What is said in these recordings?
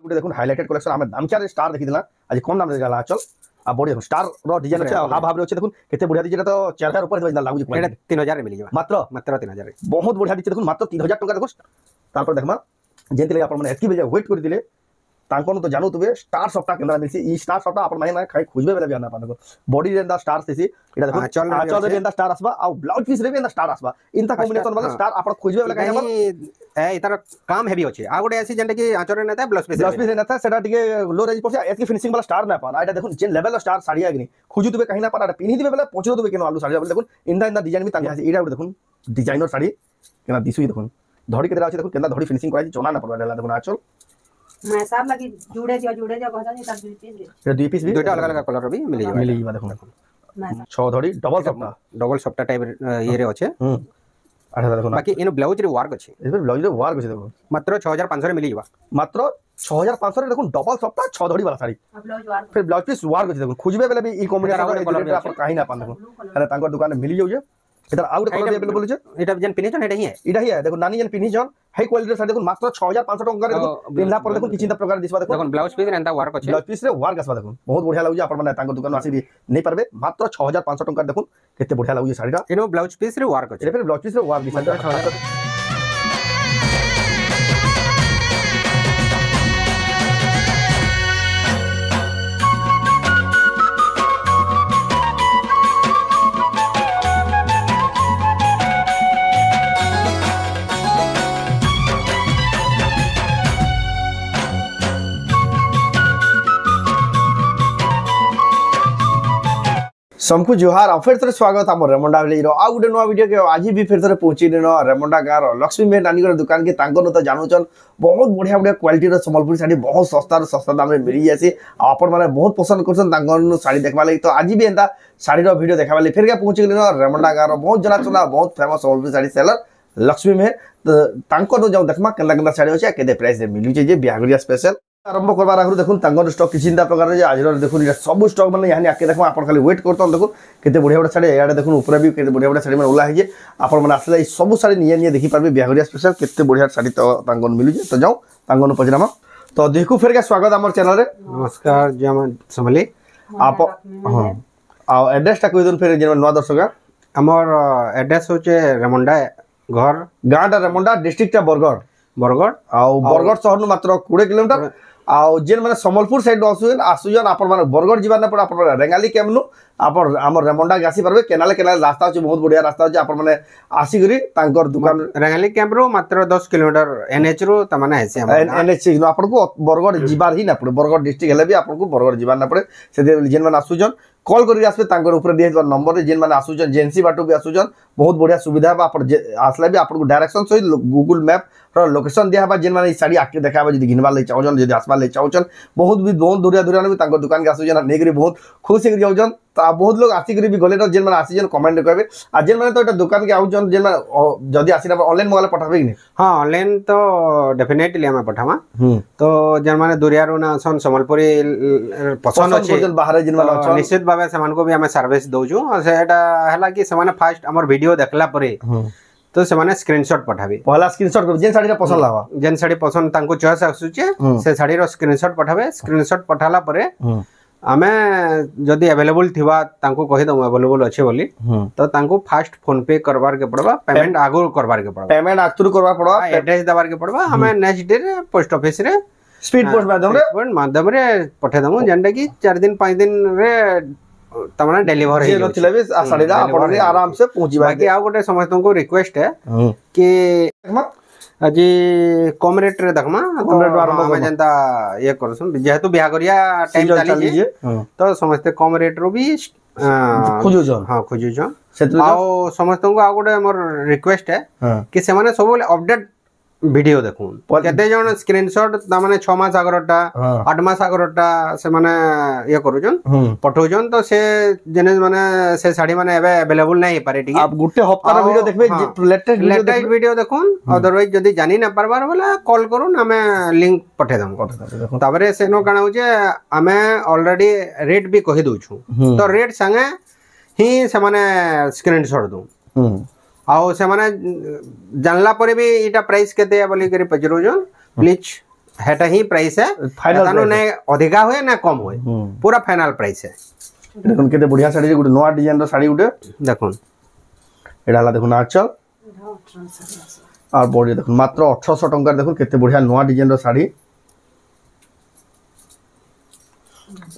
गुटे देखुन highlighted collection आमे दाम क्या स्टार देखि दिला आज कम दाम रे गला चल आ बॉडी स्टार रो डिजाइन अछि हाफ हाफ रे अछि देखुन केते बढ़िया दिजे तो 4000 ऊपर देबा लागु एटा 3000 रे मिल जेबा मात्र 3000 बहुत बढ़िया दिजे देखुन मात्र 3000 टका देखुन तापर देखमा जेंति ले आपण माने एतकी बेजा वेट कर दिले तांकोन तो जानू तुबे स्टार सफ्टा केंद्र मिलसी ई स्टार सफ्टा आपण माने खाई खोजबे बेला बियाना पान बॉडी रेंदा स्टार सेसी एटा देखो आचल रेंदा स्टार आसबा आ ब्लाउज पीस रे रेंदा स्टार आसबा इनता कॉम्बिनेशन वाला स्टार आपण खोजबे बेला काई ए इतार काम हेवी अछि आ गोटे अछि जेंटा कि आचल रे नता ब्लाउज पीस नता सेटा टिके लो रेंज परसे एतकी फिनिशिंग वाला स्टार ना पान एटा देखुन जेन लेवल स्टार साड़ी आगनी खोजु तुबे कहीं ना पान पिनि दिबे बेला पछरो तुबे केनो आलू साड़ी देखुन इंदा डिजाइन में तांगे एटा देखुन डिजाइनर साड़ी केना दिसु देखुन धड़ी केते अछि देखुन केना धड़ी फिनिशिंग कराई चोना ना पड़वा देखुन आचल मैं सब लगी जुड़े दियो कहता नहीं सब दुई पीस भी दुईटा अलग अलग कलर भी मिल जाबा देखुन 6 धड़ी डबल सफ्टा टाइप ये रे अछि आठा देखुन बाकी इन ब्लाउज रे वर्क अछि इस ब्लाउज रे वर्क अछि देखो मात्र 6500 रे मिल जाबा मात्र 6500 रे देखुन डबल सफ्टा 6 धड़ी वाला साड़ी फिर ब्लाउज पीस वर्क अछि देखुन खोजबे बेले भी ई कॉम्बिनेशन कलर आप काहे ना पान देखुन अरे तांकर दुकान में मिल जाउ जे इधर आउट कलर अवेलेबल छै एटा जेन पिनि जन एटा ही है देखो नानी जेन पिनि जन हाई क्वालिटी साड़ी देखो मात्र 6500 टका रे देखो पिनला पर देखो किछिंता प्रकार दिसबा देखो ब्लाउज पीस रेंदा वर्क अछि ब्लाउज पीस रे वर्क आसबा देखो बहुत बढ़िया लागु आपण माने तांकर दुकान आसी नहीं परबे मात्र 6500 टका देखो केते बढ़िया लागु साड़ीटा एनो ब्लाउज पीस रे वर्क अछि फिर ब्लाउज पीस रे वर्क दिसबा सबको जोहार और फिर थे स्वागत आम रेमुंडा विलेज आउ गोटे नुआ वीडियो के आज भी फिर थे पहुंची रेमुंडा गाँव लक्ष्मी मेहर नानी दुकान के तो जानूचन बहुत बढ़िया बढ़िया क्वालिटी संबलपुरी साड़ी बहुत सस्ता दाम में मिल जाए आपण मैंने बहुत पसंद कर साड़ी देखा लगे तो आज भी एंता साड़ी वीडियो देखा फिर क्या पहुंची रेमुंडा गाँव बहुत जना चुना बहुत फेमस संबलपुरी साड़ी सेलर लक्ष्मी मेहर तो जो देखमा के साड़ी अच्छे के प्राइस मिलूचे बिहागरिया स्पेशल आरंभ करबार आगु देखुन स्टॉक किसी प्रकार आज देखुन सब स्टॉक मैंने यहाँ आके देखो आप खाली वेट करते देखो केते बढ़िया बढ़िया साड़ी इे देखुन ऊपर भी केते बढ़िया बढ़िया साड़ी मैंने ओला है आप आसले सब साड़ी निजे देखी पारे बिहागरिया स्पेशल केते बढ़िया साड़ी तो मिलूचे तो जाऊँ पचरामा तो देखू फिर क्या स्वागत आम चैनल नमस्कार जय समली आप हाँ एड्रेस कही दिन फिर नुआ दर्शक आमर एड्रेस होचे रेमुंडा घर गाँटा रेमुंडा डिस्ट्रिक्ट बरगढ़ बरगढ़ शहर मात्र 20 किलोमीटर आउ जेन माने संबलपुर साइड आसुजन आप बरगढ़ जीवा ना पड़े आप रेंगाली कैम्प नु आप आमर रेमुंडा के आसी पारबे केनाल रास्ता अच्छे बहुत बढ़िया रास्ता अच्छे आप आसिक दुकान रेंगाली कैम्प रो मात्र 10 किलोमीटर एनएच रो तमाने है एनएच आपको बरगढ़ जीवार ही ना पड़े बरगढ़ डिस्ट्रिक्ट हेले भी आपको बरगढ़ जीवार ना पड़े से जेन माने आसुजन कॉल करके आसपे ऊपर दिए नंबर रे जेन माने आसुजन जेएनसी बाटो भी आसुजन बहुत बढ़िया सुविधा आसला भी आपको डायरेक्शन सहित गूगल मैप लोकेशन दिया जेन माने साड़ी आके देखा जब घिनबार लगे चाहन जब आसबार लगे चाहन बहुत दूरिया दूरिया भी दुकान के आसुजन नहीं बहुत खुश हो जाऊन तो बहुत लोग आसिक भी गले जेन मैंने आसीजन कमेंट कहे आ जेन मैंने तो दुकान के आउन जेन जदि आसी ऑनलाइन मंगाले पठाबे कि हाँ ऑनलाइन तो डेफिनेटली हमें पठामा तो जेन मैंने दूरिया रो ना सन संबलपुरी पसंद अछि बाहर जेन माने निश्चित भाबे समान को भी हमें सर्विस दउजु और सेटा हला कि समान फास्ट हमर वीडियो देखला परे तो से स्क्रीनशॉट पठाबे पहला स्क्रीनशॉट कर जेन साड़ी पसंद लावा जेन साड़ी पसंद तांको चॉइस आसुचे से साड़ी रो स्क्रीनशॉट पठाबे स्क्रीनशॉट पठाला परे आमे जदी अवेलेबल थिबा तांको कहि दम अवेलेबल अछि बोली तो तांको फास्ट फोन पे करबार के पड़बा पेमेंट आगु करबार के पड़बा पेमेंट आगतुर करबा पड़बा एड्रेस दबार के पड़बा हमें नेक्स्ट डे रे पोस्ट ऑफिस रे स्पीड पोस्ट माध्यम रे पठे दमु जेंडा कि 4 दिन 5 दिन रे तमना डिलीवर हे नथिले भी साड़ीरा आपण आराम से पहुंचीबा बाकी आ गोटे समस्त को रिक्वेस्ट है कि अजी कम रेट रे देखमा कम रेट हमें जनता ये करसन जेहेतु बिहागरिया टाइम चली तो समस्त कम रेट रो भी खोजु जन हां खोजु जन आ समस्त को आ गोटे मोर रिक्वेस्ट है कि से माने सब अपडेट वीडियो देखून केते जन स्क्रीनशॉट माने 6 मास आगरटा 8 मास आगरटा से माने ये करूजन पठोजन तो से जेने माने से साड़ी माने एबे अवेलेबल नहीं पारे ठीक आप गुटे हफ्ता रो वीडियो देखबे लेटेस्ट वीडियो देखून अदरवाइज जदी जानि ना परबार वाला कॉल करून हमें लिंक पठे दम ताबरे सेनो काना होजे हमें ऑलरेडी रेट भी कहि दोछु तो रेट संगे ही से माने स्क्रीनशॉट दो आउ से माने जानला परे भी इटा प्राइस केते बोली करी पजरोजन प्लीज हेटा ही प्राइस है Final तानो price ने अधिका होए ना कम होए पूरा फाइनल प्राइस है देखुन केते बढ़िया साड़ी गुटे नवा डिजाइन रो साड़ी गुटे देखुन एडा हला देखुन आंचल और बॉडी देखुन मात्र 1800 टंका देखुन केते बढ़िया नवा डिजाइन रो साड़ी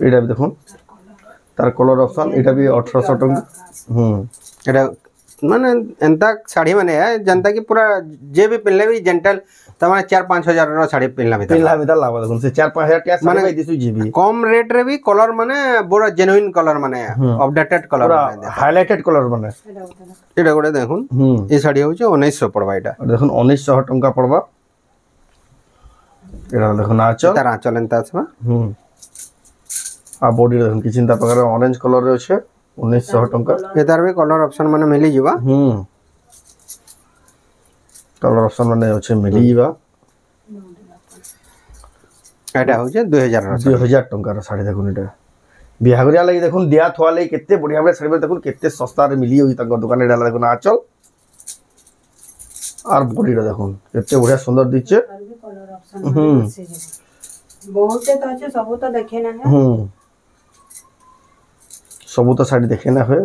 एडा भी देखुन तार कलर ऑप्शन एटा भी 1800 टंका एटा माने एंता साड़ी माने है जनता की पूरा जे भी पहनले भी जेंटल तमाने 4-5 हजार रो साड़ी पहनला भी पिल्ला मिता लागो देखुन से 4-5 हजार टिया साड़ी भाई दिसु जीबी कम रेट रे भी कलर माने पूरा जेन्युइन कलर माने अपडेटेड कलर पूरा हाइलाइटेड कलर बने एटा गोटे देखुन ए साड़ी होचे 1900 पड़बा एटा देखुन 1900 टंका पड़बा एडा देखुन आंचल तार आंचल एंता छबा आ बॉडी देखुन कि चिंता प्रकार ऑरेंज कलर रे छै 1900 टंका ए तार भी कलर ऑप्शन माने मिली जिबा कलर ऑप्शन माने अछि मिली जिबा एटा होचे 2000 टंका साड़ी देखुन एटा बिहागरिया लागि देखुन दिया थवा लागि केते बढ़िया बढ़िया साड़ी देखुन केते सस्ता रे मिली होई तंकर दुकान एडा देखुन आंचल और बॉडी रे देखुन केते बढ़िया सुंदर दिचे बहुत तो अच्छे सब तो देखे ना है सब तो साड़ी देखे ना है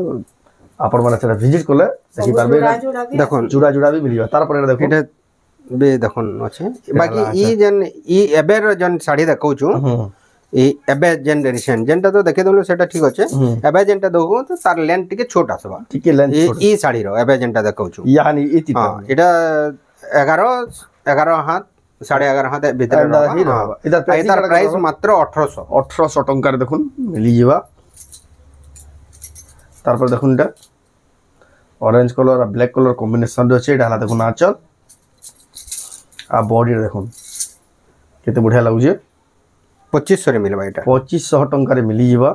आपण माने सेटा विजिट करले देखि पारबे देखुन जुड़ा जुड़ा भी मिलियो तार पर देखो एटा बे देखुन अछि बाकी ई जन ई एबेर जन साड़ी देखौ छु ई एबे जन रिसेंट जनटा तो देखे दलो सेटा ठीक अछि एबे जनटा देखो तो तार लेंथ टिके छोटा सबा टिके लेंथ छोटा ई साड़ी रो एबे जनटा देखौ छु यानी ई टिका हां एटा 11 हाथ 11.5 हाथ भीतर रहबा इधर प्राइस मात्र 1800 टंका रे देखुन मिली जिबा तार पर देखुन एटा ऑरेंज कलर और ब्लैक कलर कॉम्बिनेशन रे छै एटा हला देखुन आंचल आ बॉडी रे देखुन केते बढ़िया लागु जे 2500 रे मिलबा एटा 2500 टंका रे मिली जिबा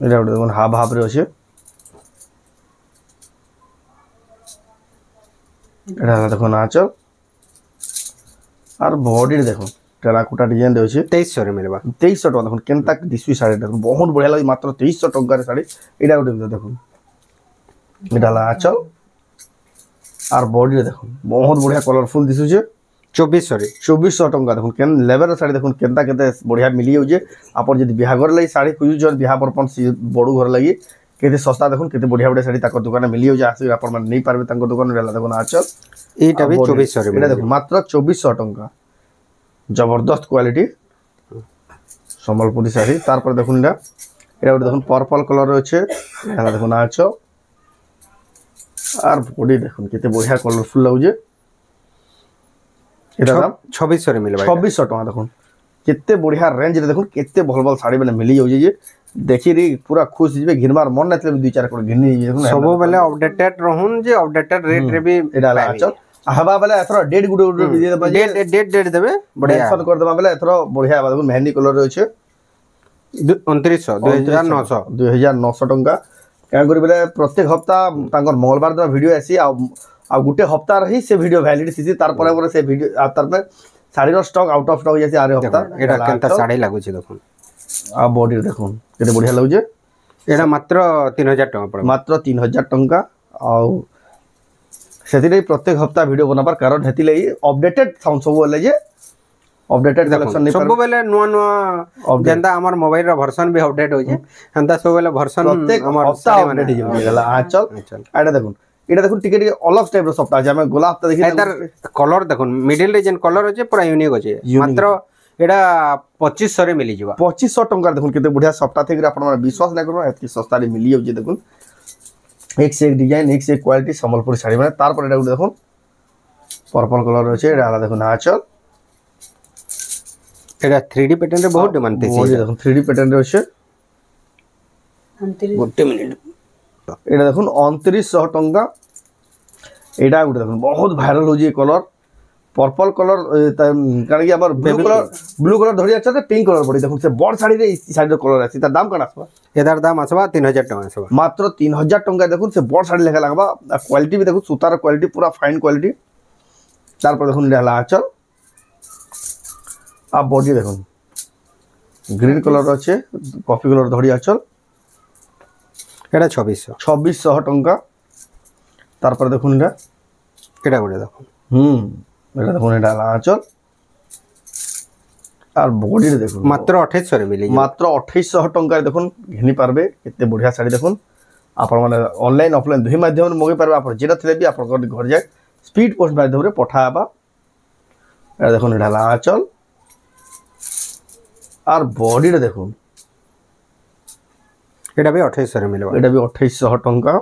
एटा देखुन हाफ रे अछि एटा देखुन आंचल और बॉडी रे देखुन टेराकोटा डिजाइन दे अछि 2300 रे मिलबा 2300 टका देखुन केनता दिसुई साड़ी देखुन बहुत बढ़िया लागि मात्र 2300 टका रे साड़ी एटा गोटे देखुन एटा ला आंचल और बॉडी रे देखुन बहुत बढ़िया कलरफुल दिसु जे 2400 टका देखुन केन लेबर साड़ी देखुन केनता केते बढ़िया मिली हो जे आपण जदी बिहा घर लागि साड़ी कुजु जन बिहा परपन बडू घर लागि केते सस्ता देखुन केते बढ़िया बढ़िया साड़ी ताकर दुकान मिली हो जे आसी आपण मन नहीं पारबे ताकर दुकान रे देखुन आंचल एटा भी 2400 रे एटा देखुन मात्र 2400 टका जबरदस्त क्वालिटी संबलपुरी साड़ी तार पर देखुन एटा देखुन पर्पल कलर अछि एटा देखुन आंचल और बॉडी देखुन केते बढ़िया कलरफुल लागु जे एटा दाम 2600 रे मिलबा 2600 टका देखुन केते बढ़िया रेंज रे देखुन केते भल भल साड़ी माने मिली जाउ जे देखि रे पूरा खुश जिबे घिनबार मन नथले 2-4 करोड़ घिनी देखुन सब बेले अपडेटेड रहून जे अपडेटेड रेट रे भी एटा आंचल हवा बेले एथरो डेट गुडे दे देबा डेट देबे बढ़िया मेंशन कर देबा बेले एथरो बढ़िया बा देखुन मेहंदी कलर रे छै 2900 2900 टका क्या करी बेले प्रत्येक हफ्ता तांकर मंगलबार दिन वीडियो आसी आ गुटे हफ्ता रही से वीडियो वैलिड थी तार पर से वीडियो आ तार पे साड़ी रो स्टॉक आउट ऑफ स्टॉक जैसे आरे हफ्ता एटा केनता साड़ी लागु छै देखुन आ बॉडी देखुन केते बढ़िया लागु जे एटा मात्र 3000 टका पड़े मात्र 3000 टका आ सेति रे प्रत्येक हफ्ता वीडियो बनाबार कारण हेति लई अपडेटेड साउंड सब बोले जे अपडेटेड कलेक्शन नहीं सब बेले नुआ जेंदा हमर मोबाइल रो वर्जन भी अपडेट हो जे हंदा सब बेले वर्जन हमर हफ्ता अपडेट हो गेला आंचल एटा देखुन एटा देखुन टिके टिके अलग टाइप रो सप्ताह जे हम गोला हफ्ता देखि एतर कलर देखुन मिडिल रे जेन कलर होचे पूरा यूनिक होचे मात्र एटा 2500 रे मिली जिबा 2500 टका देखुन केते बढ़िया सप्ताह थेक रे आपण विश्वास नै करू एतकी सस्ता रे मिली हो जे देखुन एक से एक डिजाइन एक से एक क्वालिटी संबलपुरी साड़ी माने तार पर एटा देखुन पर्पल कलर होचे एटा देखुन आंचल एटा 3D पैटर्न रे बहुत डिमांड तेसी देखुन 3D पैटर्न रे होचे 1 मिनिट एटा देखुन 2900 टका एटा गुटे देखुन बहुत वायरल हो जे कलर पर्पल कलर कारण कि हमर ब्लू कलर धरिया छै पिंक कलर पड़ी देखुन से बड़ साड़ी रे साड़ी रो कलर आसी त दाम कना आसबा एदार दाम आसबा 3000 टका आसबा मात्र 3000 टका देखुन से बड़ साड़ी लेखा लागबा क्वालिटी भी देखुन सूतार क्वालिटी पूरा फाइन क्वालिटी तार पर देखुन रहला आंचल आ बॉडी देखुन ग्रीन कलर अच्छे कॉफी कलर धड़ी आंचल एटा 2600 टका तार पर देखुन एटा गोटे देखो এটা দেখুন এটা হলা আঁচল আর বডি দেখুন মাত্র 2800 রে মিলি মাত্র 2800 টঙ্কায় দেখুন ঘিনি পারবে কেতে বঢ়িয়া শাড়ি দেখুন আপন মানে অনলাইন অফলাইন দুই মাধ্যমে মগাই পারবে আপন যেটা থিলে বি আপন ঘর যায় স্পিড পোস্ট মাধ্যমে পঠাবা এটা দেখুন এটা হলা আঁচল আর বডিটা দেখুন এটা भी 2800 রে মিলবা এটা বি 2800 টঙ্কা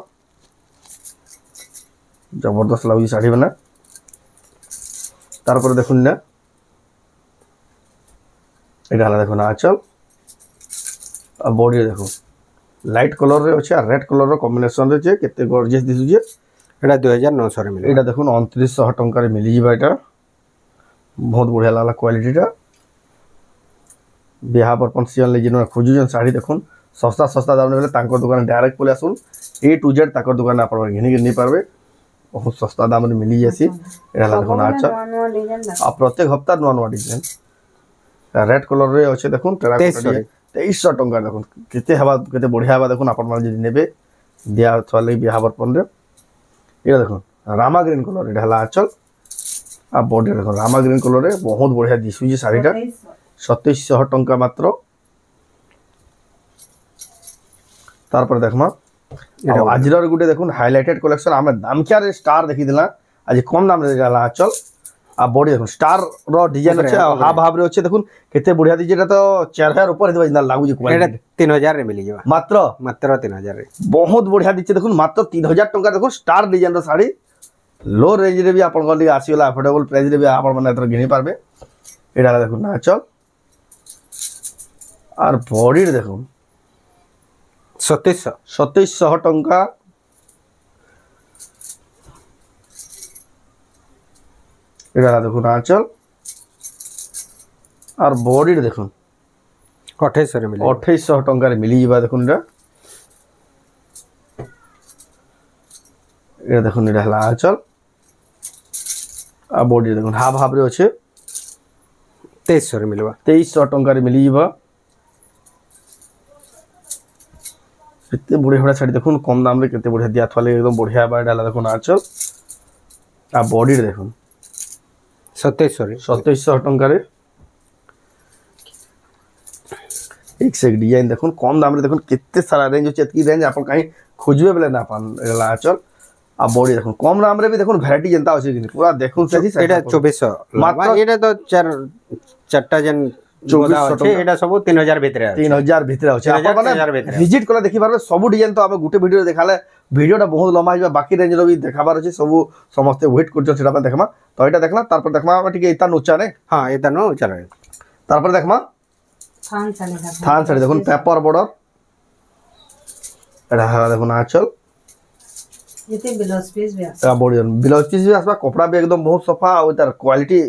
জবরদস্ত লাগুଛି শাড়ি মানে তারপরে দেখুন না এটা হলা দেখুন আঁচল আর বডি দেখুন লাইট কলর রে আছে আর রেড কলর র কম্বিনেশন রে আছে কেতে গর্জিয়াস দিসুছে এটা 2900 রে মিলবা এটা দেখুন 2900 টঙ্কারে মিলি যাবে এটা বহুত বঢ়িয়া লাগলা কোয়ালিটিটা বিয়া পরপন সিজন লাগি না খুঁজুছেন শাড়ি দেখুন সস্তা সস্তা দাম নেবেলে তাঙ্কর দোকানে ডাইরেক্ট পলে আসুন A to Z তাঙ্কর দোকানে আপনারা ঘিনি ঘিনি পারবে বহুত সস্তা দামে মিলি যাসি এটা দেখুন আচ্ছা আর প্রত্যেক সপ্তাহ নয়া নয়া ডিজাইন রেড কলর রে আছে দেখুন 2300 টঙ্কা দেখুন কেতে হবা কেতে বঢ়িয়া হবা দেখুন আপনারা যদি নেবে বিয়া চলে বিয়া পরপন রে এটা দেখুন রামা গ্রিন কলর এটা হলা আচল আর বডি দেখুন রামা গ্রিন কলরে বহুত বঢ়িয়া দিশুছে শাড়িটা 2700 টঙ্কা মাত্র তারপরে দেখমা আজির গুটে দেখুন হাইলাইটেড কালেকশন আমি দামকিয়ার স্টার দেখি দিলা আজ কম দাম রে গলা আচল আর বডি দেখুন স্টার র ডিজাইন আছে হাফ হাফ রে আছে দেখুন কেতে বঢ়িয়া দিছে এটা তো 4000 উপরে দিবা না লাগু যে এটা 3000 রে মিলি যাবা মাত্র 3000 রে বহুত বঢ়িয়া দিছে দেখুন মাত্র 3000 টঙ্কা দেখুন স্টার ডিজাইন র শাড়ি লো রেঞ্জ রে বি আপন গলি আসিলা অ্যাফোর্ডেবল প্রাইস রে বি আপন মানে এত ঘিনি পারবে এটা দেখুন না আচল আর বডি দেখুন 2700 টঙ্কা এটা দেখুন আঁচল আর বডি দেখুন 2800 রে মিলি 2800 টঙ্কার মিলি যাবা দেখুন এটা দেখুন এটা হলা আঁচল আর বডি দেখুন হাফ হাফ রে আছে 2300 রে মিলবা 2300 টঙ্কার মিলি যাবা কেতে বড়িয়া বড়িয়া শাড়ি দেখুন কম দাম রে কেতে বড়িয়া দিয়া থলে একদম বড়িয়া বা এটা দেখুন আঁচল আর বডি দেখুন 2700 টঙ্কারে এক সে ডিজাইন দেখুন কম দাম রে দেখুন কেতে সারা রেঞ্জ আছে এতকি রেঞ্জ আপন কাই খুঁজবে বলে না পান এটা আঁচল আর বডি দেখুন কম দাম রে भी দেখুন ভ্যারাইটি জনতা আছে কিন্তু পুরা দেখুন সাজি এটা 2400 মাত্র এটা তো চারটা জন 2400 আছে এটা সব 3000 ভিতরে আছে 3000 ভিতরে আছে আপন মানে ভিজিট কলা দেখি পারবে সব ডিজাইন তো আমি গুটে ভিডিও দেখালে ভিডিওটা বহুত লম্বা হইবা বাকি রেঞ্জ র भी দেখাবার আছে সব সমস্ত ওয়েট করছ সেটা আমি দেখমা তো এটা দেখলা তারপর দেখমা আমি ঠিক ইতা নোচা নে হ্যাঁ এটা নো চলে তারপর দেখমা থান শাড়ি দেখুন পেপার বর্ডার এটা দেখুন আঁচল যেতে ব্লাউজ পিস भी আছে বডি ব্লাউজ পিস भी আসবা কপড়া भी एकदम बहुत सफा और তার কোয়ালিটি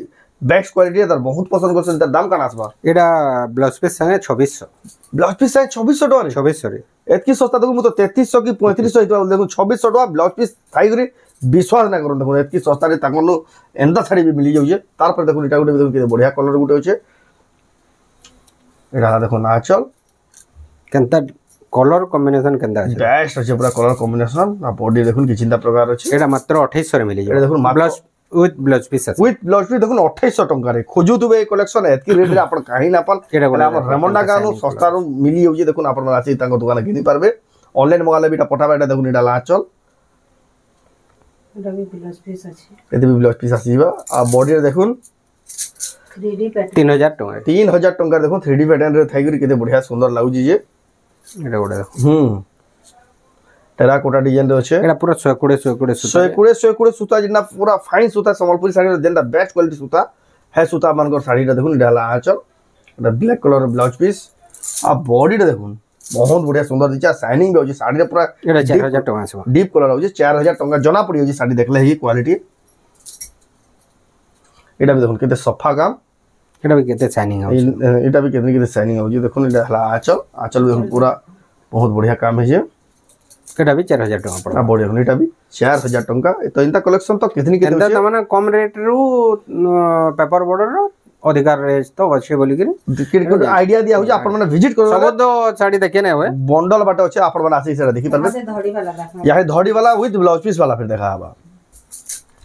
বেস্ট কোয়ালিটি তার বহুত পছন্দ করছেন তার দাম কান আসবা এটা ব্লাউজ পিস সঙ্গে 2600 ব্লাউজ পিস সাইজ 2400 টাকা 2600 রে এতকি সস্তা দেখুন তো 3300 কি 3500 হইতো দেখুন 2600 টাকা ব্লাউজ পিস থাই করে বিশ্বাস না করুন দেখুন এতকি সস্তা রে তাকনো এন্ডা শাড়ি भी মিলি যাউছে তারপর দেখুন এটা গুটে দেখুন কি বঢ়িয়া কলর গুটে আছে এটা দেখুন আঁচল কেনতা কলর কম্বিনেশন কেনতা আছে বেস্ট আছে পুরা কলর কম্বিনেশন আর বডি দেখুন কি চিন্তা প্রকার আছে এটা মাত্র 2800 রে মিলি এটা দেখুন ব্লাউজ উইথ ব্লাউজ পিস আছে উইথ ব্লাউজ পিস দেখুন 2800 টঙ্কারে খোজুতুবে এই কলেকশন এতকি রেট রে আপন কাহি না পান এটা বলে আমার রেমন্ডা গানো সস্তা রু মিলি যাউছে দেখুন আপন আছে তাঙ্ক দোকানে কিনি পারবে অনলাইন মগালে বিটা পঠাবে এটা দেখুন এটা আঁচল এটা भी ব্লাউজ পিস আছে এতে ব্লাউজ পিস আসিবা আর বডি দেখুন 3D প্যাটার্ন 3000 টাকা 3000 টঙ্কার দেখুন 3D প্যাটার্ন রে থাইগরি কেতে বঢ়িয়া সুন্দর লাগুজি যে এটা ওটা দেখো টেরাকোটা ডিজাইন রে আছে এটা পুরো 120 120 সুতা যেটা পুরা ফাইন সুতা সম্বলপুরি শাড়ি যেটা বেস্ট কোয়ালিটি সুতা হ্যাঁ সুতা মানকর শাড়িটা দেখুন এটা হলা আঁচল এটা ব্ল্যাক কালার ব্লাউজ পিস আর বডিটা দেখুন বহুত বঢ়িয়া সুন্দর দিছে আর শাইনিং भी আছে শাড়িটা পুরা এটা 4000 টাকা আছে ডিপ কালার আছে 4000 টাকা জনা পড়ি আছে শাড়ি দেখলে এই কোয়ালিটি এটা भी দেখুন কেতে সফা কাম এটা भी কেতে শাইনিং আছে এটা भी কেতে শাইনিং আছে দেখুন এটা হলা আঁচল দেখুন পুরা বহুত বঢ়িয়া কাম হইছে এটা भी 4000 টাকা পড়া বড় এখন এটা भी 4000 টঙ্কা তো ইনতা কলেকশন তো কিতনি কেতে তা মানে কম রেট রু পেপার বর্ডর র অধিকার রেট তো আছে বলি কি আইডিয়া দিয়া হচ্ছে আপন মানে ভিজিট করবে সব তো শাড়ি দেখে না হয় বন্ডল বাটা আছে আপন মানে আসি সেটা দেখি পারবে से धड़ी वाला देखना यहाँ धड़ी वाला विद ब्लाउज पीस वाला फिर देखा हवा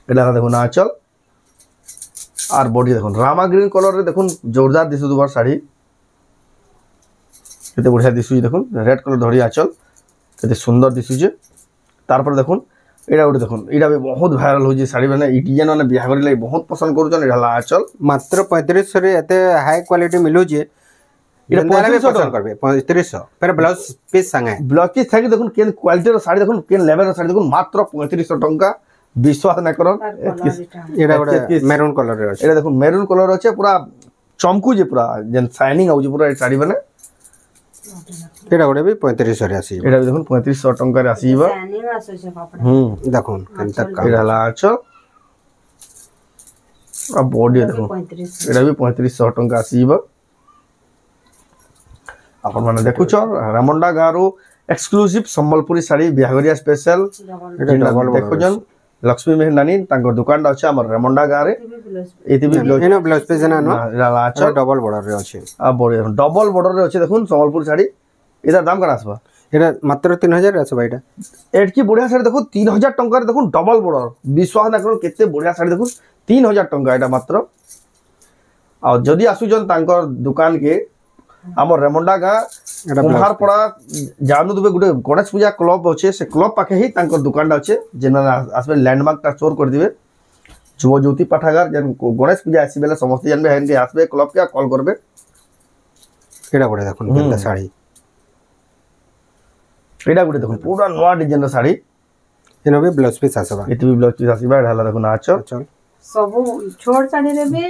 এটা দেখুন আঁচল আর বডি দেখুন রামা গ্রিন কলর রে দেখুন জোরদার দিশুবার শাড়ি কেতে বঢ়িয়া দিশুଛି দেখুন রেড কলর ধরি আঁচল কেতে সুন্দর দিশুছে তারপরে দেখুন এটা গোটে দেখুন এটা भी बहुत ভাইরাল হচ্ছে শাড়ি মানে এই ডিজাইন মানে বিয়া করি লাগি बहुत পছন্দ করছন এটা হলা আঁচল মাত্র 3500 রে এতে হাই কোয়ালিটি মিলুছে এটা 3500 পছন্দ করবে 3500 ফের ব্লাউজ পিস সঙ্গে ব্লাউজ পিস থাকি দেখুন কেন কোয়ালিটির শাড়ি দেখুন কেন লেভেলের শাড়ি দেখুন মাত্র 3500 টঙ্কা বিশ্বাস না করুন এটা গোটে মেরুন কলর রে আছে এটা দেখুন মেরুন কলর আছে পুরা চমকুছে পুরা যেন শাইনিং আউছে পুরা এই শাড়ি মানে এটা গোটে भी 3500 রে আসি এটা দেখুন 3500 টঙ্কারে আসিবা शाइनिंग आसुचे कपड़ा দেখুন কেনটা কাম এটা হলা আঁচল আর বডি দেখুন 35 এটা भी 3500 টঙ্কা আসিবা আপন মানে দেখুছ রামন্ডা গাঁরু এক্সক্লুসিভ সম্বলপুরি শাড়ি বিহাগরিয়া স্পেশাল এটা ডবল দেখুছন লক্ষ্মী মেহের নানি তাঙ্কর দোকানটা আছে আমার রামন্ডা গাঁরে এটিভি এনো ব্লাউজ পিস না নো এটা হলা আঁচল ডবল বর্ডার রে আছে আর বডি দেখুন ডবল বর্ডারে আছে দেখুন সম্বলপুরি শাড়ি এটার দাম কেন আসবা এটা মাত্র 3000 রে আছে ভাইটা এটকি বড়িয়া শাড়ি দেখুন 3000 টঙ্কার দেখুন ডবল বর্ডার বিশ্বাস না করুন কেতে বড়িয়া শাড়ি দেখুন 3000 টঙ্কা এটা মাত্র আর যদি আসুছন তাঙ্কর দোকান কে আমার রেমন্ডা গাঁ কুম্ভারপড়া জানু দেবে গোটে গণেশ পূজা ক্লব আছে সে ক্লব পাখে হি তাঙ্কর দোকানটা আছে যেন আসবে ল্যান্ডমার্কটা চোর করে দিবে যুব জ্যোতি পাঠাগার যেন গণেশ পূজা আসি বেলে সমস্ত জানবে হেনকে আসবে ক্লবকে কল করবে এটা করে দেখুন কেনটা শাড়ি এটা গোটে দেখুন পুরা নয়া ডিজাইনের শাড়ি এনো भी ব্লাউজ পিস আসবা এটিভি ব্লাউজ পিস আসিবা এটা হলা দেখুন আঁচল চল सब छोट साड़ी रे भी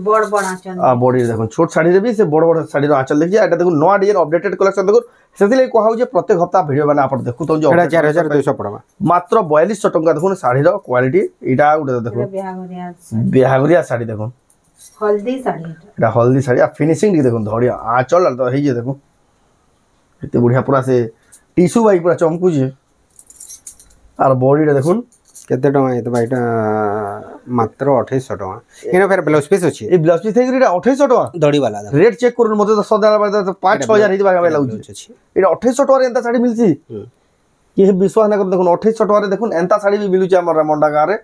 बड़ बड़ आचल বডি দেখুন ছোট শাড়ি দেবি সে বড় বড় শাড়ির আঁচল দেখি এটা দেখুন নয়া ডিজাইন আপডেটেড কালেকশন দেখুন সেদিলাই কোয়া হচ্ছে প্রত্যেক সপ্তাহ ভিডিও মানে আপন দেখুন তো এটা 4200 পড়বা মাত্র 4200 টঙ্কা দেখুন শাড়ির কোয়ালিটি এটা গোটে দেখুন बिहागरिया বিহাগরিয়া শাড়ি দেখুন हल्दी साड़ी এটা হলদি শাড়ি আর ফিনিশিং টি দেখুন ধরিয়া আঁচল আর তো এই যে দেখুন এতে বঢ়িয়া পুরা সে টিস্যু বাই পুরা চমকুছে আর বডিটা দেখুন কেতে টাকা এতে ভাইটা মাত্র 2800 টাকা এনো ফের ব্লাউজ পিস আছে এই ব্লাউজ পিস থেকে এটা 2800 টাকা দড়ি वाला রেট চেক করুন মতে তো 5-6000 হইতে পারে লাগুছে এটা 2800 টাকার এন্তা শাড়ি মিলছি কি বিশ্বাস না করে দেখুন 2800 টাকারে দেখুন এন্তা শাড়ি বি মিলুছে আমার রামন্ডা গাঁরে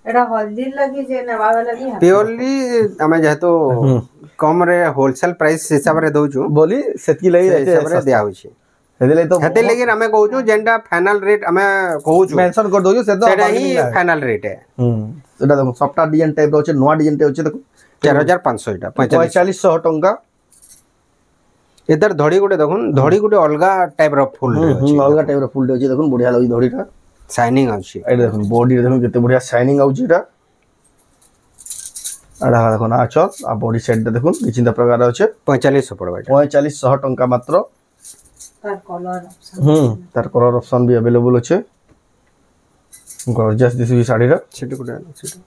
एटा हल्दी लगी जे नवावे लगी পিওরলি আমি যেহেতু কম রে হোলসেল প্রাইস হিসাব রে দউଛୁ বলি সেতকি লাগি হিসাব রে দিয়া হইছে হেদিলে তো হেতে লাগি আমি কହୁଛୁ যেটা ফাইনাল রেট আমি কହୁଛୁ মেনশন করে দউଛୁ সে তো সেটা হি ফাইনাল রেট है এটা দেখুন সফট ডিজাইন টাইপ র আছে নয়া ডিজাইন টাইপ আছে দেখুন 4500 এটা 4500 টঙ্কা এদার ধড়ি গুটে দেখুন ধড়ি গুটে অলগা টাইপ র ফুল অলগা টাইপ র ফুল আছে দেখুন বঢ়িয়া লাগি ধড়িটা শাইনিং আছে এটা দেখুন বডি দেখুন কেতে বঢ়িয়া শাইনিং আউছে এটা আর দেখুন আঁচল আর বডি সাইডটা দেখুন এই চিন্তা প্রকার আছে 4500 পড়বা এটা 4500 টঙ্কা মাত্র तार कलर তার কলর অপশন বি अवेलेबल আছে গর্জিয়াস দিছি শাড়িটা সেটা গুটে সেটা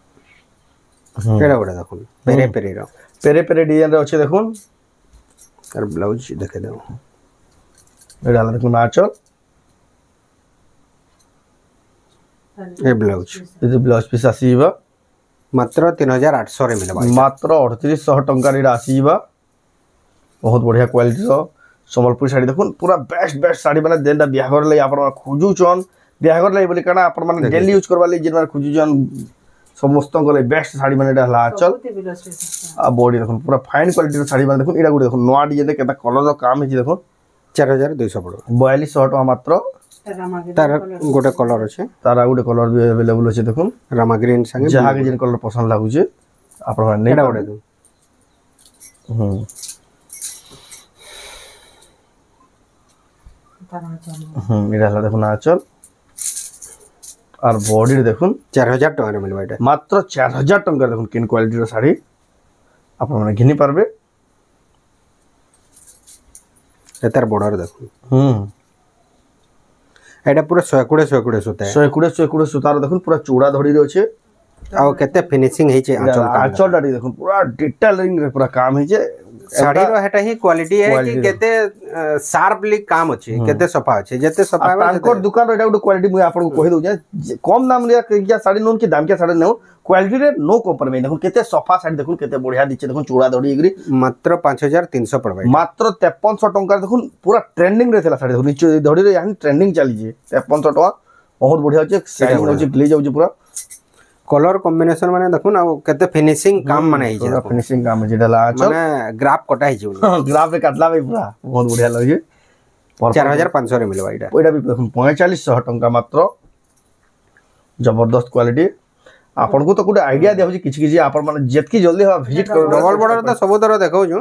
কেডা গুটে দেখুন পেরে পেরে র পেরে পেরে ডিজাইন রে আছে দেখুন আর ব্লাউজ দেখে দাও এটা হলো দেখুন আঁচল এই ব্লাউজ এই যে ব্লাউজ পিস আসিবা মাত্র 3800 রে মিলবা মাত্র 3800 টঙ্কার এটা আসিবা বহুত বঢ়িয়া কোয়ালিটির সম্বলপুরি শাড়ি দেখুন পুরা বেস্ট শাড়ি মানে যেটা বিয়াঘর লাগি আপনার খুঁজুছন বিয়াঘর লাগি বলি কারণ আপনার মানে ডেলি ইউজ করবার লাগি যেটা খুঁজুছন সমস্ত গলে বেস্ট শাড়ি মানে এটা হলা আঁচল আর বডি দেখুন পুরা ফাইন কোয়ালিটির শাড়ি মানে দেখুন এটা গুলো দেখুন নয়া ডিজাইন কেটা কলর কাম হয়েছে দেখুন 4200 পড়বা 4200 টাকা মাত্র তার গোটে কলর আছে তার গোটে কলর বি अवेलेबल আছে দেখুন রামা গ্রিন সঙ্গে যাহাকে যেন কলর পছন্দ লাগুছে আপনার নেই এটা গোটে দাও तार এটা হলো দেখুন আঁচল আর বডির দেখুন 4000 টাকা রে মিলবা এটা মাত্র 4000 টঙ্কার দেখুন কিন কোয়ালিটির শাড়ি আপনার মানে ঘিনি পারবে এটার বর্ডার দেখুন এটা পুরো 120 সুতা 120 সুতার দেখুন পুরা চূড়া ধরি রয়েছে আর কেতে ফিনিশিং হইছে আঁচলটা দেখুন পুরা ডিটেইলিং রে পুরা কাম হইছে শাড়ির হেটা হি কোয়ালিটি है कि केते शार्पली काम अछि केते सफा अछि जेते सफा है तांकर दुकान एटा गुड क्वालिटी मुई आपन को कहि दउ जे कम दाम रे क्या साड़ी नोन के दाम के साड़ी नेउ क्वालिटी रे नो कॉम्प्रोमाइज देखुन केते सफा साड़ी देखुन केते बढ़िया दिचे देखुन चूड़ा दड़ी एग्री मात्र 5300 पड़बा मात्र 5300 टंका देखुन पूरा ट्रेंडिंग रे थला साड़ी देखुन नीचे दड़ी रे यानी ट्रेंडिंग चली जे 5300 टका बहुत बढ़िया होचे साइज होचे ग्लेज होचे पूरा कलर कॉम्बिनेशन माने देखुन आ केते फिनिशिंग काम माने हिजे देखुन फिनिशिंग काम है जेटा ला आचल माने ग्राफ कटा हिजे ग्राफ रे काटला भाई पूरा बहुत बढ़िया लगे 4500 रे मिलबा इटा ओइटा भी देखुन 4500 टंका मात्र जबरदस्त क्वालिटी आपन को तो गुड आईडिया दे होची किछि किछि आपन माने जेतकी जल्दी हो विजिट करो डबल बॉर्डर तो सब तरह देखौ छु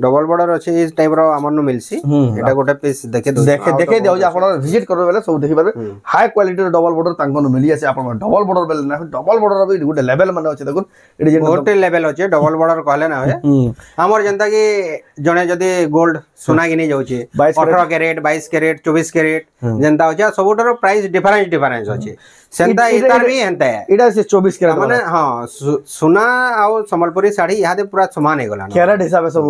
डबल बॉर्डर अछि इस टाइप रो हमन मिलसी एटा गोटे पीस देखे देखे दे होची आपन विजिट करो बेले सब देखि पाबे हाई क्वालिटी रो डबल बॉर्डर तांको मिली आसे आपन डबल बॉर्डर बेले ना डबल बॉर्डर भी गुड लेवल माने अछि देखुन एडी जे गोटे लेवल अछि डबल बॉर्डर कहले ना होय हमर जनता की जने जदी गोल्ड सोना किनी जाउ छी 18 कैरेट 22 कैरेट 24 कैरेट जनता अछि सबुटर प्राइस डिफरेंस अछि सेंता इतार भी हेंता है एटा से 24 कैरेट माने हां सोना आ संबलपुरी साड़ी यादे पूरा समान हे गला कैरेट हिसाब से सब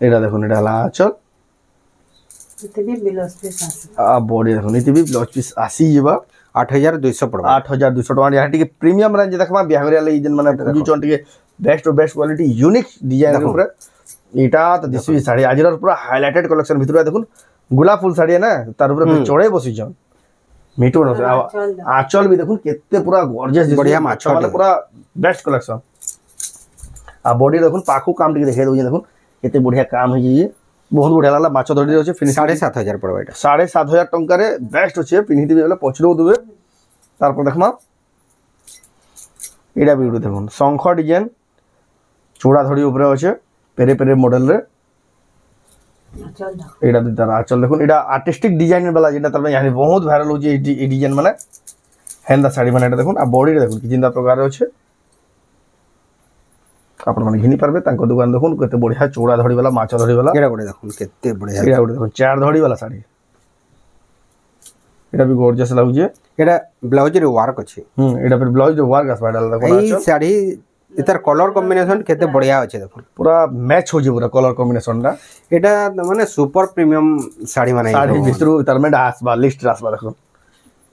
एटा देखुन एटा ला चल इते भी ब्लाउज पीस आ बॉडी देखुन इते भी ब्लाउज पीस आसी जेबा 8200 पड़बा 8200 टका यहाँ टिके प्रीमियम रेंज देखमा बिहागरिया ले जन माने पूजुचन टिके बेस्ट क्वालिटी यूनिक डिजाइन के ऊपर एटा तो दिसवी साड़ी आजर पूरा हाइलाइटेड कलेक्शन भितर देखुन गुलाब फुल साड़ी है ना तार ऊपर चढ़े बसी जन मीटू न आंचल भी देखुन केते पूरा गॉर्जियस बढ़िया माछा वाला पूरा बेस्ट कलेक्शन आ बॉडी देखुन पाखु काम टिके देखे दउ देखुन केते बढ़िया काम है ये बहुत बढ़िया लागला माछ धड़ी अछि फिनिश 7500 पड़बा एटा 7500 टंका रे बेस्ट अछि पिनिति बेले पछरो दुबे तार पर देखमा एडा वीडियो देखुन शंख डिजाइन चूड़ा धड़ी ऊपर अछि पेरे पेरे मॉडल रे एडा दु तार आचल देखुन एडा आर्टिस्टिक डिजाइन वाला जेटा तब यानी बहुत वायरल हो जे ए डिजाइन माने हेंदा साड़ी माने एटा देखुन आ बॉडी रे देखुन कि जिंदा प्रकार अछि आपण माने घिनी पारबे तांको दुकान देखुन केते बढ़िया चूड़ा धड़ी वाला माछ धड़ी वाला एडा गोटे देखुन केते बढ़िया एडा गोटे देखुन चार धड़ी वाला साड़ी एडा भी गॉर्जियस लागु जे एडा ब्लाउज रे वर्क अछि एडा फिर ब्लाउज रे वर्क आसबा डाल देखुन ई साड़ी इतर कलर कॉम्बिनेशन केते बढ़िया अछि देखुन पूरा मैच हो जे पूरा कलर कॉम्बिनेशन दा एटा माने सुपर प्रीमियम साड़ी माने साड़ी भितरु तरमेंट आसबा लिस्ट आसबा देखुन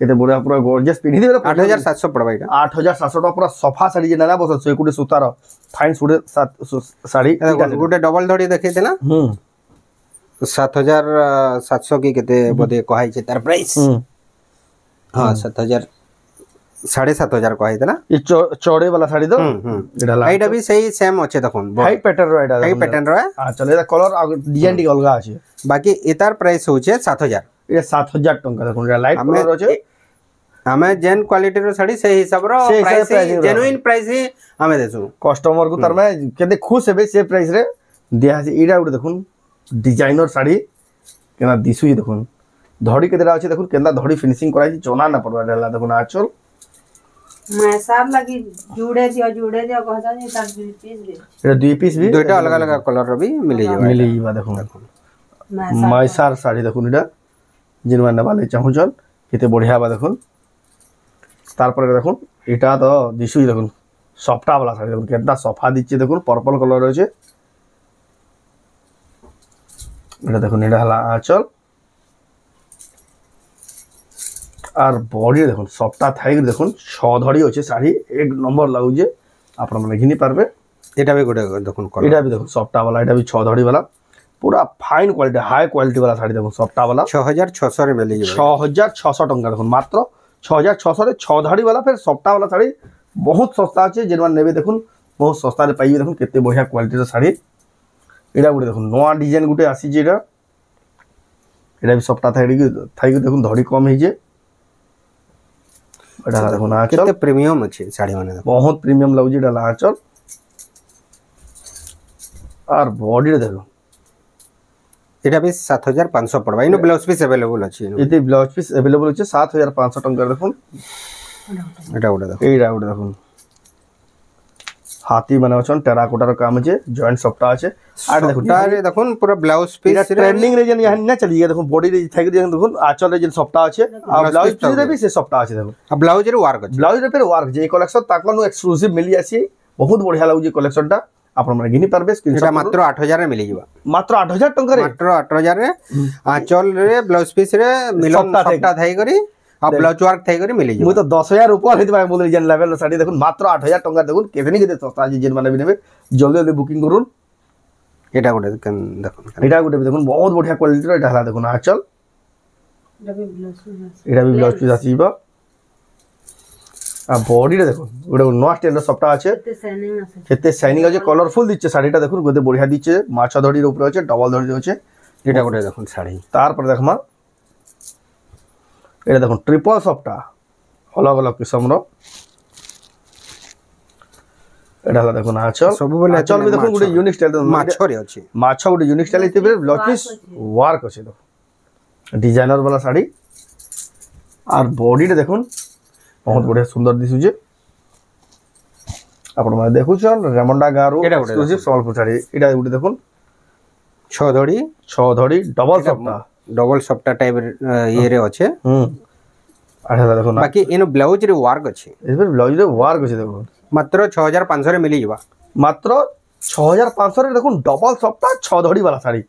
केते बढ़िया पूरा गॉर्जियस पिनि देबे 8700 पड़बा एटा 8700 टका पूरा सफा साड़ी जे ना बस से कुडे सुतार फाइन सुडे साड़ी गोटे डबल धड़ी देखे देना 7700 की केते बदे कहै छै तार प्राइस हां 7000 7500 कहै देना ये चौड़े वाला साड़ी तो एडा एटा भी सही सेम अछि देखुन हाई पैटर्न रो एडा हाई पैटर्न रो हां चले एदा कलर डिजाइन टी अलगा अछि बाकी एतार प्राइस होचे 7000 ये 7000 टका देखुन एडा लाइट कलर अछि हमें जेन क्वालिटी रो साड़ी से हिसाब रो प्राइस जेन्युइन प्राइस ही हमें देसु कस्टमर को तर में केते खुश हेबे से प्राइस रे दिया छै एडा उडे देखुन डिजाइनर साड़ी केना दिसु ही देखुन धड़ी केतेरा अछि देखुन केंदा धड़ी फिनिशिंग कराई चोना ना पड़वा डाला देखुन आचल मैं सब लगी जुड़े दियो कहता नहीं तार दुई पीस दे एडा दुई पीस भी दुईटा अलग अलग कलर रो भी मिली जाबा देखुन मैसार साड़ी देखुन एडा जिनवा नेबाले चाहुचन केते बढ़िया बा देखुन तार पर देखुन एटा तो दिसु देखुन सफ्टा वाला साड़ी देखुन केतना सफा दिछि देखुन पर्पल कलर अछि एटा देखुन एटा हला आंचल और बॉडी देखुन सफ्टा थाई देखुन 6 धड़ी अछि साड़ी एक नंबर लागु जे आपण माने घिनी पारबे एटा भी गोटे देखुन कलर एटा भी देखुन सफ्टा वाला एटा भी 6 धड़ी वाला पूरा फाइन क्वालिटी हाई क्वालिटी वाला साड़ी देखुन सफ्टा वाला 6600 रे मिली जे 6600 टंका देखुन मात्र 6600 रे 6 धड़ी वाला फिर सफ्टा वाला साड़ी बहुत सस्ता अछि जेनवा नेबे देखुन बहुत सस्ता रे पाइबे देखुन केते बढ़िया क्वालिटी रो साड़ी एडा गुटे देखुन नवा डिजाइन गुटे आसी जे एडा भी सफ्टा थाई देखुन धड़ी कम हे जे एडा देखुन आचल केते प्रीमियम अछि साड़ी माने बहुत प्रीमियम लागु जे एडा आचल और बॉडी रे देखो एटा भी 7500 पड़बा इनो ब्लाउज पीस अवेलेबल अछि एते ब्लाउज पीस अवेलेबल अछि 7500 टका देखुन एटा उडा देखो एडा उडा देखुन हाथी बनावछन टेराकोटा रो काम जे जॉइंट सफ्टा अछि आर देखुन तारे देखुन पूरा ब्लाउज पीस रे ट्रेंडिंग रे जन यहाँ ना चलिए देखुन बॉडी रे थाई देखुन आचल रे जन सफ्टा अछि आ ब्लाउज पीस रे भी से सफ्टा अछि देखुन आ ब्लाउज रे वर्क अछि ब्लाउज रे फिर वर्क जे कलेक्शन ताकनु एक्सक्लूसिव मिली आसी बहुत बढ़िया लागु जे कलेक्शन टा आपण माने घिनी पारबे स्क्रीनशॉट मात्र 8000 रे मिली जिबा मात्र 8000 टका रे मात्र 8000 रे आंचल रे ब्लाउज पीस रे मिलन सफ्टा थाई करी आ ब्लाउज वर्क थाई करी मिली जिबा मु तो 10000 ऊपर हेतबा बोले जन लेवल साड़ी देखुन मात्र 8000 टका देखुन केतनी केते सस्ता जे जन माने भी नेबे जल्दी जल्दी बुकिंग करून एटा गोटे देखुन एटा गोटे देखुन बहुत बढ़िया क्वालिटी रो एटा हला देखुन आंचल এটা বি ব্লাউজ পিস আসিবা আর বডিটা দেখুন গোটে নয়া স্টাইলর সবটা আছে কেতে শাইনিং আছে কলরফুল দিচ্ছে শাড়িটা দেখুন গোটে বঢ়িয়া দিচ্ছে মাছ ধড়ির উপরে আছে ডবল ধড়ি আছে এটা গোটে দেখুন শাড়ি তারপরে দেখমা এটা দেখুন ট্রিপল সবটা अलग अलग किस्म এটা হলা দেখুন আঁচল ସବୁବେଳେ আঁচল বি দেখুন গোটে यूनिक स्टाइल মাছরে ଅଛି মাছ গোটে यूनिक स्टाइल ইতে ব্লাউজ পিস ওয়ার্ক আছে দেখুন ডিজাইনর वाला শাড়ি আর বডিটা দেখুন বহুত বড়িয়া সুন্দর দিশুছে আপন মানে দেখুছন রেমন্ডা গাঁরু এক্সক্লুসিভ সম্বলপুর শাড়ি এটা গোটে দেখুন ছ ধড়ি ডবল সপটা টাইপের ইয়েরে আছে আর এটা দেখুন বাকি এনো ব্লাউজ রে ওয়ার্ক আছে এবার ব্লাউজ রে ওয়ার্ক আছে দেখুন মাত্র 6500 রে মিলি যাবা মাত্র 6500 রে দেখুন ডবল সপটা ছ ধড়ি वाला শাড়ি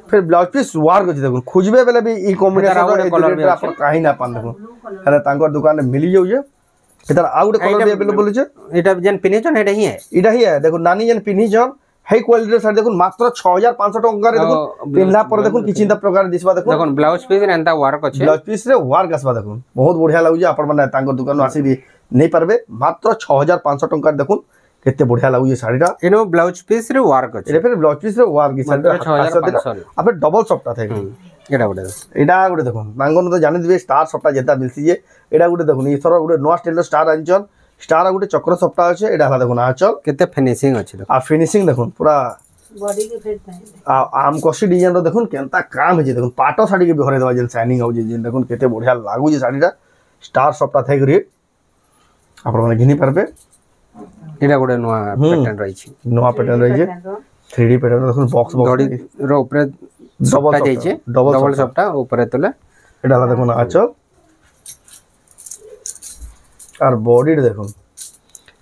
फिर ब्लाउज पीस वार को देखो खोजबे बेले भी ई कॉम्बिनेशन रे आप काहे ना पान देखो अरे तांकर दुकान में मिली जाऊ जे इधर आउट कलर भी अवेलेबल छे एटा जन पिनिचन एटा ही है देखो नानी जन पिनिचन हाई क्वालिटी रे साड़ी देखो मात्र 6500 टका रे देखो पिनला पर देखो किचिंता प्रकार दिसबा देखो ब्लाउज पीस रे एंता वार्क अछि ब्लाउज पीस रे वार्क आसबा देखो बहुत बढ़िया लागु जे अपन माने तांकर दुकान आसी भी नहीं पारबे मात्र 6500 टका देखो केते बढ़िया लागु ये साड़ीटा एनो ब्लाउज पीस रे वार्क अछि एरे फिर ब्लाउज पीस रे वार्क साड़ी 6500 अब डबल सप्ता थे एटा गोटे देखो तांगन तो जानि दिबे स्टार सप्ता जेता मिलसी जे एटा गोटे देखो ई थरो गोटे नवा स्टाइल स्टार अंचल स्टार गोटे चक्र सप्ता अछि एटा हला देखो आंचल केते फिनिशिंग अछि आ फिनिशिंग देखो पूरा बॉडी के फिट है आ आम कसी डिजाइन रो देखो केनता काम है जे देखो पाटो साड़ी के बिहरे देबा जे शाइनिंग हो जे देखो केते बढ़िया लागु जे साड़ीटा स्टार सप्ता थे गरी आपण माने घिनी परबे एटा गोटे नवा पैटर्न रही छी नवा पैटर्न रही जे 3D पैटर्न देखो बॉक्स धड़ी रो ऊपर डबल जाई छे डबल सप्ता ऊपर तले एटा हला देखो आंचल আর বডি দেখুন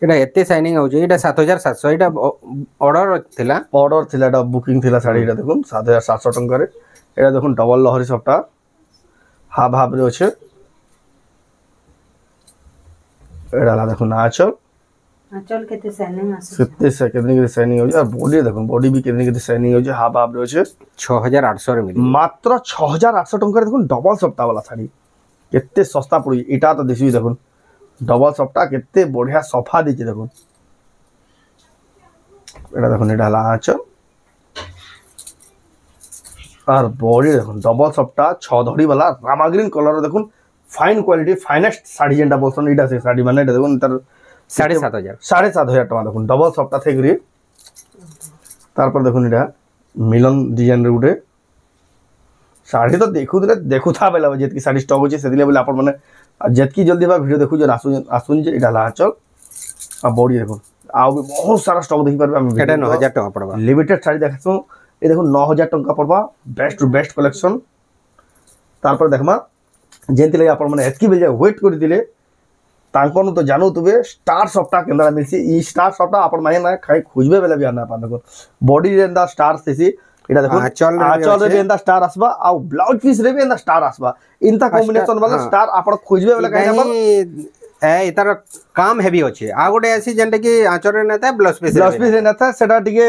এটা এতে শাইনিং হচ্ছে এটা 7700 এটা অর্ডার ଥିଲା এটা বুকিং ଥିଲା শাড়ি এটা দেখুন 7700 টঙ্কারে এটা দেখুন ডবল লহরি সবটা হাফ হাফ রে আছে এটা দেখুন আঁচল কেতে শাইনিং আছে কেতে শাইনিং হচ্ছে আর বডি দেখুন বডি भी কেতে শাইনিং হচ্ছে হাফ হাফ রে আছে 6800 রে মিলি মাত্র 6800 টঙ্কারে দেখুন ডবল সপ্তা वाला শাড়ি কেতে সস্তা পড়ি এটা তো দেখি দেখুন डबल सप्ता केते बढ़िया सफा दीचे देखो एटा देखो एटा हला आंचल और बॉडी देखो डबल सप्ता 6 धड़ी वाला रामा ग्रीन कलर देखो फाइन क्वालिटी फाइनेस्ट साड़ी जेंटा बोलसन एटा से साड़ी माने एटा देखो तर 7500 टका देखो डबल सप्ता थे गरी तार पर देखो एटा मिलन डिजाइन रे उठे साड़ी तो देखु था बेला जेतकी साड़ी स्टॉक होचे सेदिले बोले आपण माने जेतकी जल्दी बा वीडियो देखु जे आसुन जे एटा आंचल आ बॉडी देखो आ भी बहुत सारा स्टॉक देखि परबे हम एटा 9000 टका पड़बा लिमिटेड साड़ी देखसु ए देखो 9000 टका पड़बा बेस्ट टू बेस्ट कलेक्शन तार पर देखमा जेंति लगे आपण माने एतकी बेल वेट कर दिले तांकोन तो जानू तुबे स्टार सप्ता केंद्र मिलसी ई स्टार सप्ता आपण माने ना खाई खोजबे बेला भी आना पा देखो बॉडी रेंदा स्टार सेसी एटा देखो आंचल रे बेंदा स्टार आसबा आ ब्लाउज पीस रे बेंदा स्टार आसबा इनता कॉम्बिनेशन वाला स्टार आपण खोजबे वाला काहे नंबर ए इतार काम हेवी अछि आ गोटे आसी जेंटा कि आंचल रे नता ब्लाउज पीस रे नता सेटा टिके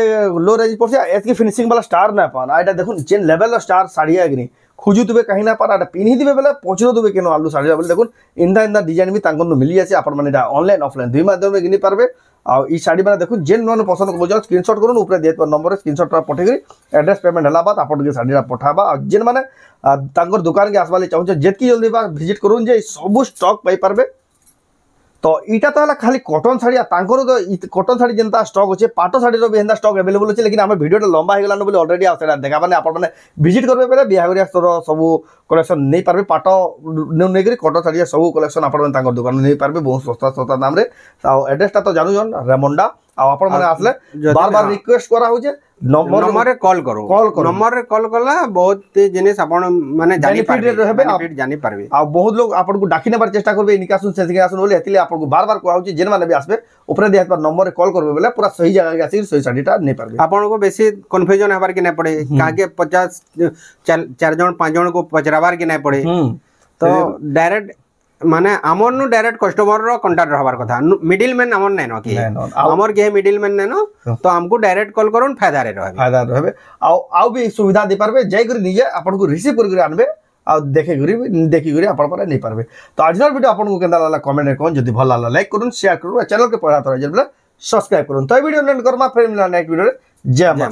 लो रेंज पड़से एतकी फिनिशिंग वाला स्टार ना पान आ एटा देखो जेन लेवल स्टार साड़ी आगनी खोजु तुबे कहीं ना पार आटा पिनहि दिबे बेला पहुंचरो तुबे केनो आलू साड़ी बोले देखो इंदा डिजाइन भी तांकन मिली आसी आपण माने एटा ऑनलाइन ऑफलाइन दुई माध्यम रे गिनी पारबे आ ई साड़ी माने देखो जेन नन पसंद को बजाओ स्क्रीनशॉट करून ऊपर देत पर नंबर स्क्रीनशॉट पठे करी एड्रेस पेमेंट हला बात आपण के साड़ी पठाबा आ जेन माने तांकर दुकान के आसवाले चाहू जेतकी जल्दी बा विजिट करून जे सब स्टॉक पाई पारबे तो इटा तो खाली कॉटन साड़ी तांकर तो कॉटन साड़ी जेंता स्टॉक होचे पाटो साड़ी रो बेंदा स्टॉक अवेलेबल होचे लेकिन हम वीडियो लंबा हो गलान बोले ऑलरेडी आसेडा देखा माने आपण माने विजिट करबे परे बिहागरिया स्टोर सब कलेक्शन नहीं पारबे पाटो नै करी कॉटन साड़ी सब कलेक्शन आपण माने तांकर दुकान नहीं पारबे बहुत सस्ता दाम रे आ एड्रेसटा तो जानू जन रेमंडा आ आपण माने आसले बार बार रिक्वेस्ट करा होचे नंबर रे कॉल करो नंबर रे कॉल कला बहुत जिनिस आपण माने जानि पारबे आ बहुत लोग आपण को डाकी नेबार चेष्टा करबे निकासुन सेसिंग आसुन बोले एतिले आपण को बार बार कोआ होची जेन माने भी आसबे ऊपर दिया पर नंबर रे कॉल करबे बोले पूरा सही जगह के आसी सही साडीटा नै पारबे आपण को बेसी कंफ्यूजन हबार के नै पड़े कागे 50 4 जण 5 जण को पचराबार के नै पड़े तो डायरेक्ट माने हमर नु डायरेक्ट कस्टमर रो कांटेक्ट रहबार कथा मिडिल मैन हमर नै न कि हमर के मिडिल मैन नै न तो हमको डायरेक्ट कॉल करून फायदा रहबे आउ भी सुविधा दे पारबे जय कर निजे आपन को रिसीव कर आनबे आ देखिक आप नहीं पारबे। तो आज वीडियो आपको केंदा लागला कमेंट में कहूँ जब भल लागला लाइक करूँ शेयर करूँ चैनल के पढ़ा तो सब्सक्राइब करूँ। तो वीडियो एंड करमा फिर मिला नेक्स्ट वीडियो जय मां।